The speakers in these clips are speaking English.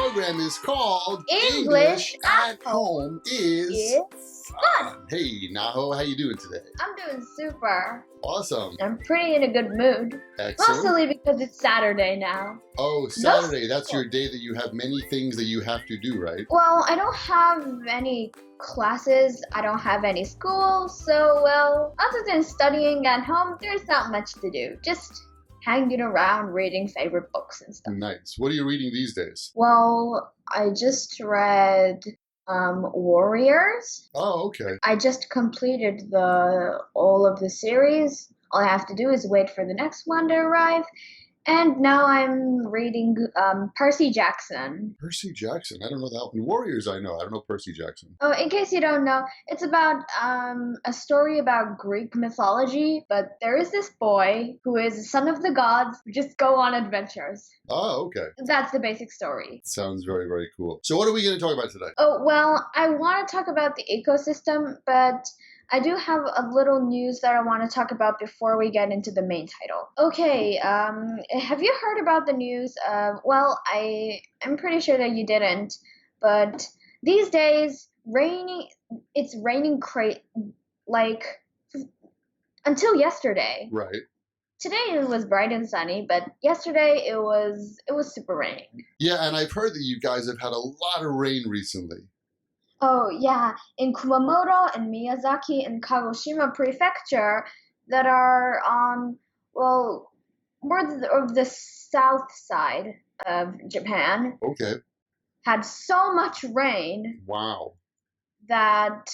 program is called English at Home is It's Fun. Hey, Naho, how you doing today? I'm doing super. Awesome. I'm pretty in a good mood. Excellent. Mostly because it's Saturday now. Oh, Saturday. That's your day that you have many things that you have to do, right? Well, I don't have any classes. I don't have any school. So, well, other than studying at home, there's not much to do. Just hanging around reading favorite books and stuff. Nice. What are you reading these days? Well, I just read Warriors. Oh, okay. I just completed all of the series. All I have to do is wait for the next one to arrive. And now I'm reading Percy Jackson. Percy Jackson. I don't know that one. Warriors, I know. I don't know Percy Jackson. Oh, in case you don't know, it's about a story about Greek mythology, but there is this boy who is the son of the gods who just go on adventures. Oh, okay. That's the basic story. Sounds very, very cool. So what are we going to talk about today? Oh, well, I want to talk about the ecosystem, but I do have a little news that I want to talk about before we get into the main title. Okay, have you heard about the news? Well, I'm pretty sure that you didn't, but these days, it's raining like until yesterday. Right. Today it was bright and sunny, but yesterday it was super raining. Yeah, and I've heard that you guys have had a lot of rain recently. Oh, yeah. In Kumamoto and Miyazaki and Kagoshima Prefecture that are on, well, more of the south side of Japan, Okay. had so much rain Wow. that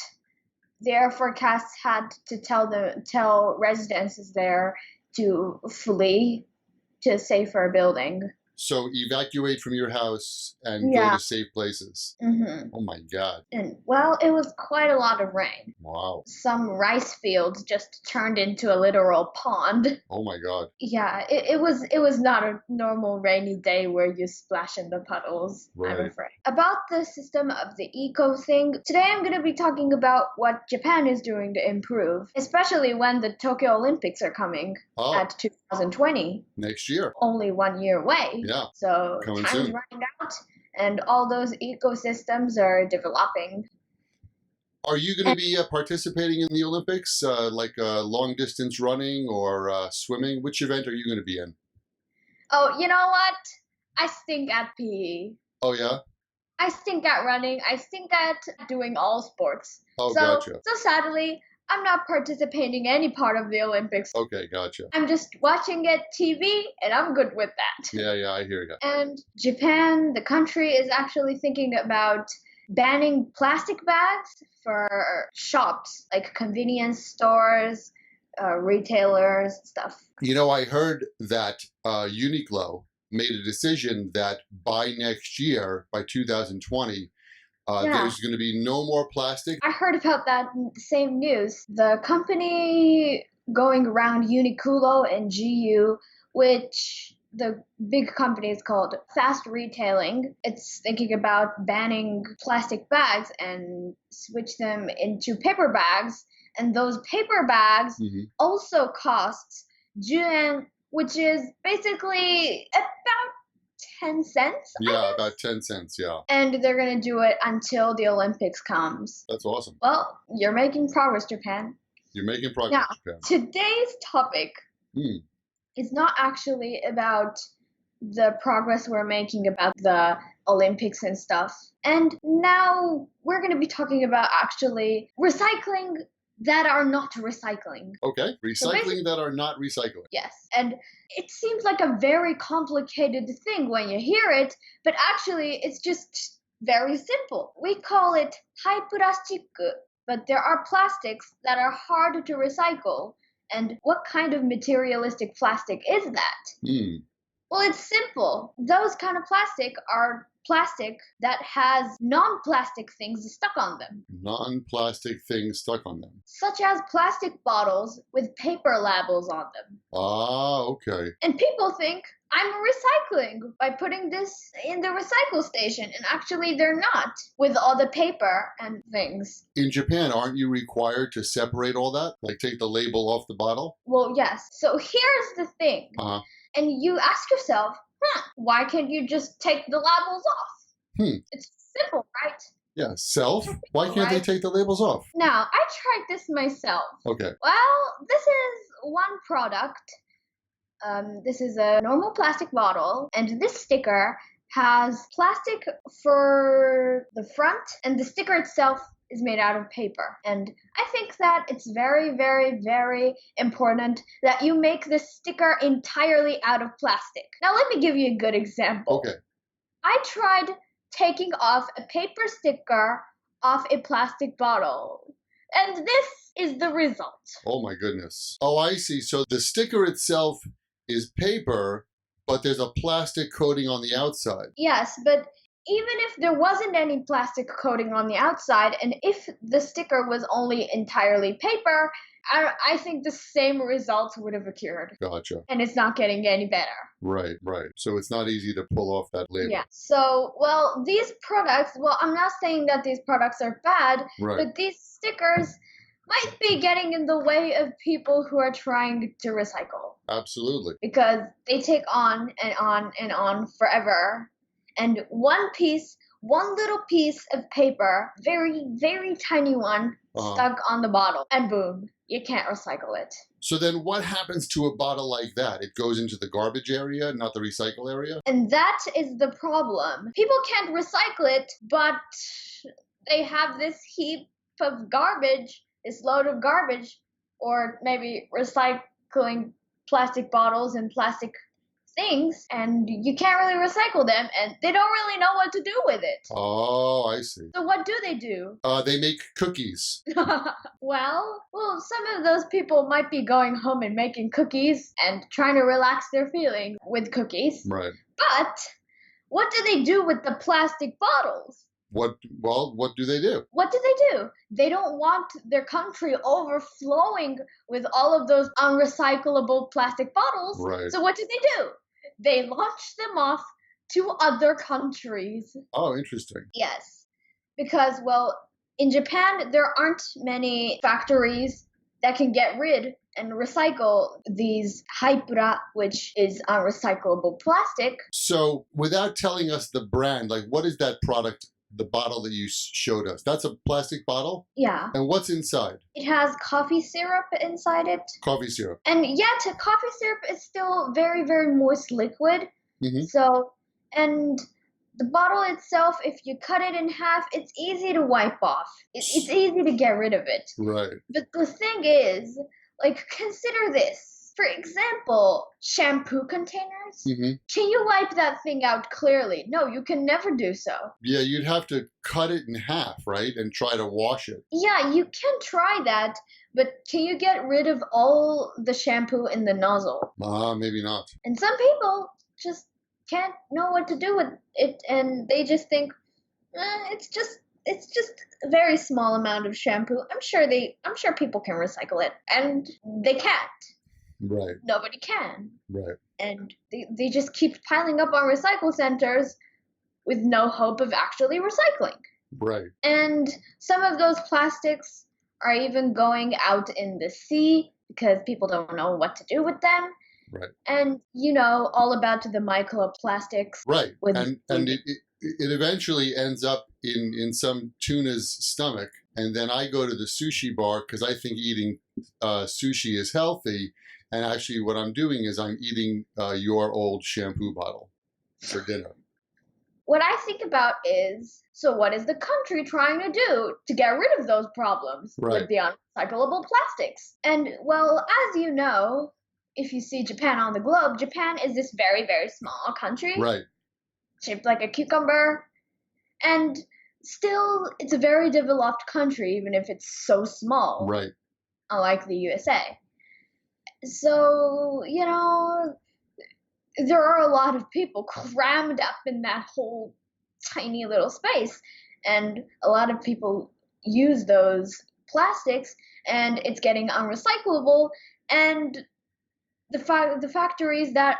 their forecasts had to tell residents there to flee to a safer building. So evacuate from your house and go to safe places. Mm-hmm. Oh my God. And, well, it was quite a lot of rain. Wow. Some rice fields just turned into a literal pond. Oh my God. Yeah, it was not a normal rainy day where you splash in the puddles, Right. I'm afraid. About the system of the eco thing, today I'm going to be talking about what Japan is doing to improve, especially when the Tokyo Olympics are coming at 2020. Next year. Only 1 year away. Yeah. So Coming time is soon. running out, and all those ecosystems are developing. Are you going to be participating in the Olympics, like long distance running or swimming? Which event are you going to be in? Oh, you know what? I stink at PE. Oh, yeah? I stink at running. I stink at doing all sports. Oh, So gotcha. sadly, I'm not participating in any part of the Olympics. Okay, gotcha. I'm just watching it TV, and I'm good with that. Yeah, I hear you. And Japan, the country, is actually thinking about banning plastic bags for shops, like convenience stores, retailers, stuff. You know, I heard that Uniqlo made a decision that by next year, by 2020, there's going to be no more plastic. I heard about that same news. The company going around Uniqlo and GU, which the big company is called Fast Retailing, it's thinking about banning plastic bags and switch them into paper bags. And those paper bags also cost 10 yen, which is basically about 10 cents. Yeah, about 10 cents, yeah. And they're going to do it until the Olympics comes. That's awesome. Well, you're making progress, Japan. You're making progress, Japan. Today's topic is not actually about the progress we're making about the Olympics and stuff. And now we're going to be talking about actually recycling that are not recycling. Okay, recycling that are not recycling. Yes, and it seems like a very complicated thing when you hear it, but actually it's just very simple. We call it high plastic, but there are plastics that are hard to recycle. And what kind of materialistic plastic is that? Well, it's simple. Those kind of plastic are plastic that has non-plastic things stuck on them. Non-plastic things stuck on them. Such as plastic bottles with paper labels on them. Ah, okay. And people think I'm recycling by putting this in the recycle station, and actually they're not, with all the paper and things. In Japan, aren't you required to separate all that? Like take the label off the bottle? Well, yes. So here's the thing. And you ask yourself, why can't you just take the labels off? It's simple, right? Yeah, self. Why can't they Right? take the labels off? Now, I tried this myself. Okay. Well, this is one product. This is a normal plastic bottle, and this sticker has plastic for the front, and the sticker itself is made out of paper. And I think that it's very, very, very important that you make this sticker entirely out of plastic. Now, let me give you a good example. Okay. I tried taking off a paper sticker off a plastic bottle, and this is the result. Oh my goodness. Oh, I see. So the sticker itself is paper, but there's a plastic coating on the outside. Yes, but even if there wasn't any plastic coating on the outside, and if the sticker was only entirely paper, I think the same results would have occurred. Gotcha. And it's not getting any better. Right, right. So it's not easy to pull off that label. Yeah. So, well, these products, well, I'm not saying that these products are bad, Right. but these stickers might be getting in the way of people who are trying to recycle. Absolutely. Because they take on and on and on forever. And one little piece of paper, very, very tiny one, stuck on the bottle. And boom, you can't recycle it. So then what happens to a bottle like that? It goes into the garbage area, not the recycle area? And that is the problem. People can't recycle it, but they have this heap of garbage, this load of garbage, or maybe recycling plastic bottles and plastic things, and you can't really recycle them, and they don't really know what to do with it. Oh, I see. So what do they do? They make cookies. Well, some of those people might be going home and making cookies and trying to relax their feelings with cookies. Right. But what do they do with the plastic bottles? What do they do? What do they do? They don't want their country overflowing with all of those unrecyclable plastic bottles. Right. So what do? They launch them off to other countries. Oh, interesting. Yes. Because, well, in Japan, there aren't many factories that can get rid and recycle these haipura, which is unrecyclable plastic. So without telling us the brand, like what is that product, the bottle that you showed us? That's a plastic bottle? Yeah. And what's inside? It has coffee syrup inside it. Coffee syrup. And yet, coffee syrup is still very, very moist liquid. Mm-hmm. So, and the bottle itself, if you cut it in half, it's easy to wipe off. It's easy to get rid of it. Right. But the thing is, like, consider this. For example, shampoo containers. Mm-hmm. Can you wipe that thing out clearly? No, you can never do so. Yeah, you'd have to cut it in half, right? And try to wash it. Yeah, you can try that, but can you get rid of all the shampoo in the nozzle? Maybe not. And some people just can't know what to do with it, and they just think, it's just a very small amount of shampoo. I'm sure people can recycle it, and they can't. Right. Nobody can. Right. And they just keep piling up on recycle centers with no hope of actually recycling. Right. And some of those plastics are even going out in the sea because people don't know what to do with them. Right. And all about the microplastics. Right. And it eventually ends up in some tuna's stomach. And then I go to the sushi bar because I think eating sushi is healthy. And actually what I'm doing is I'm eating your old shampoo bottle for dinner. What I think about is, so what is the country trying to do to get rid of those problems with the unrecyclable plastics? And, well, as you know, if you see Japan on the globe, Japan is this very, very small country. Right. Shaped like a cucumber. And still, it's a very developed country, even if it's so small. Right. Unlike the USA. So, there are a lot of people crammed up in that whole tiny little space. And a lot of people use those plastics, and it's getting unrecyclable. And the factories that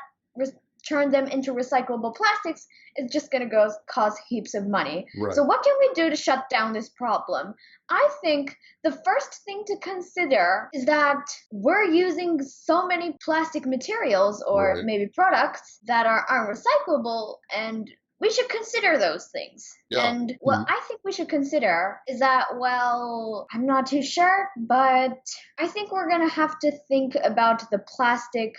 turn them into recyclable plastics is just going to cause heaps of money. Right. So what can we do to shut down this problem? I think the first thing to consider is that we're using so many plastic materials or maybe products that are unrecyclable, and we should consider those things. Yeah. And what I think we should consider is that, well, I'm not too sure, but I think we're going to have to think about the plastic,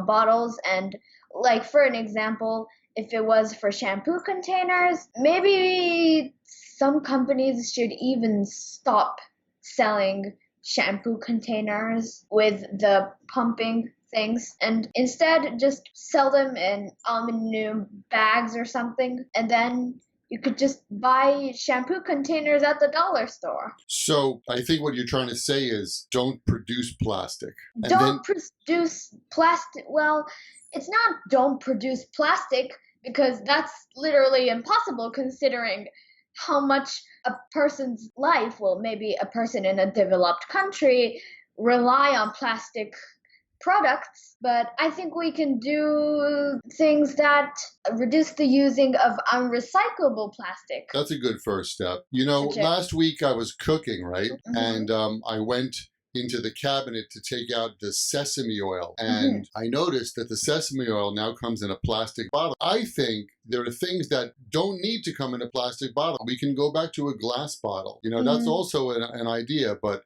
bottles. And like, for an example, if it was for shampoo containers, maybe some companies should even stop selling shampoo containers with the pumping things and instead just sell them in aluminum bags or something, and then you could just buy shampoo containers at the dollar store. So I think what you're trying to say is don't produce plastic. Don't produce plastic. Well, it's not don't produce plastic, because that's literally impossible considering how much a person's life, well, maybe a person in a developed country, rely on plastic products. But I think we can do things that reduce the using of unrecyclable plastic. That's a good first step. Last week I was cooking, right? Mm-hmm. And I went into the cabinet to take out the sesame oil. And I noticed that the sesame oil now comes in a plastic bottle. I think there are things that don't need to come in a plastic bottle. We can go back to a glass bottle. That's also an idea, but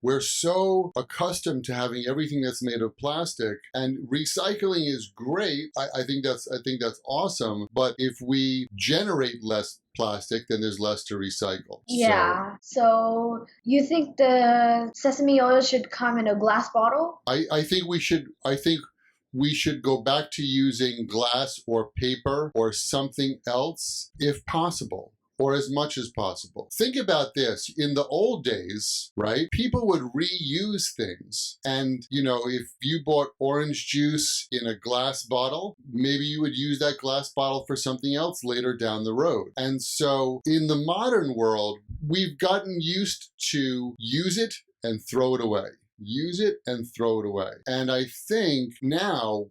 we're so accustomed to having everything that's made of plastic, and recycling is great. I think that's awesome. But if we generate less plastic, then there's less to recycle. Yeah. So you think the sesame oil should come in a glass bottle? I think we should go back to using glass or paper or something else if possible, or as much as possible. Think about this. In the old days, right, people would reuse things. And, if you bought orange juice in a glass bottle, maybe you would use that glass bottle for something else later down the road. And so in the modern world, we've gotten used to use it and throw it away. Use it and throw it away. And I think now,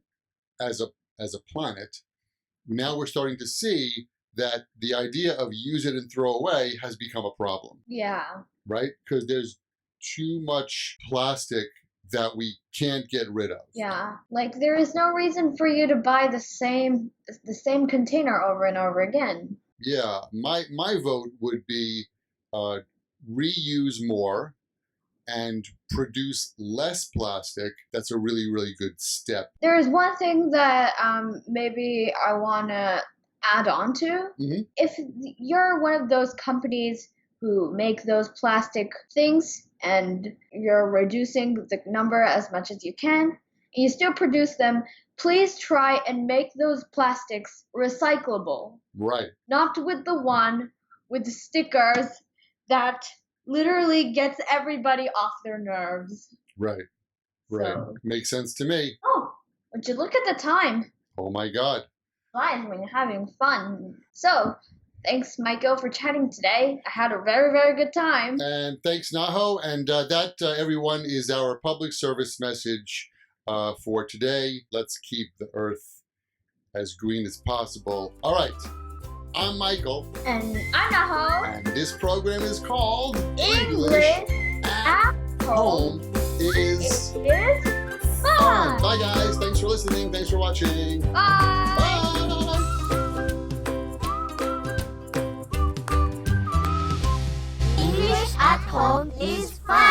as a planet, now we're starting to see that the idea of use it and throw away has become a problem. Yeah. Right? Because there's too much plastic that we can't get rid of. Yeah. Like, there is no reason for you to buy the same container over and over again. Yeah. My vote would be reuse more and produce less plastic. That's a really, really good step. There is one thing that maybe I want to add on to. Mm-hmm. If you're one of those companies who make those plastic things and you're reducing the number as much as you can, and you still produce them, please try and make those plastics recyclable. Right. Not with the one with the stickers that literally gets everybody off their nerves. Right. So, makes sense to me. Oh, would you look at the time? Oh my God. Fine when you're having fun. So, thanks, Michael, for chatting today. I had a very, very good time. And thanks, Naho. And that, everyone, is our public service message for today. Let's keep the earth as green as possible. All right. I'm Michael. And I'm Naho. And this program is called English at Home is fun. Bye, guys. Thanks for listening. Thanks for watching. Bye. Bye. English at home is fun.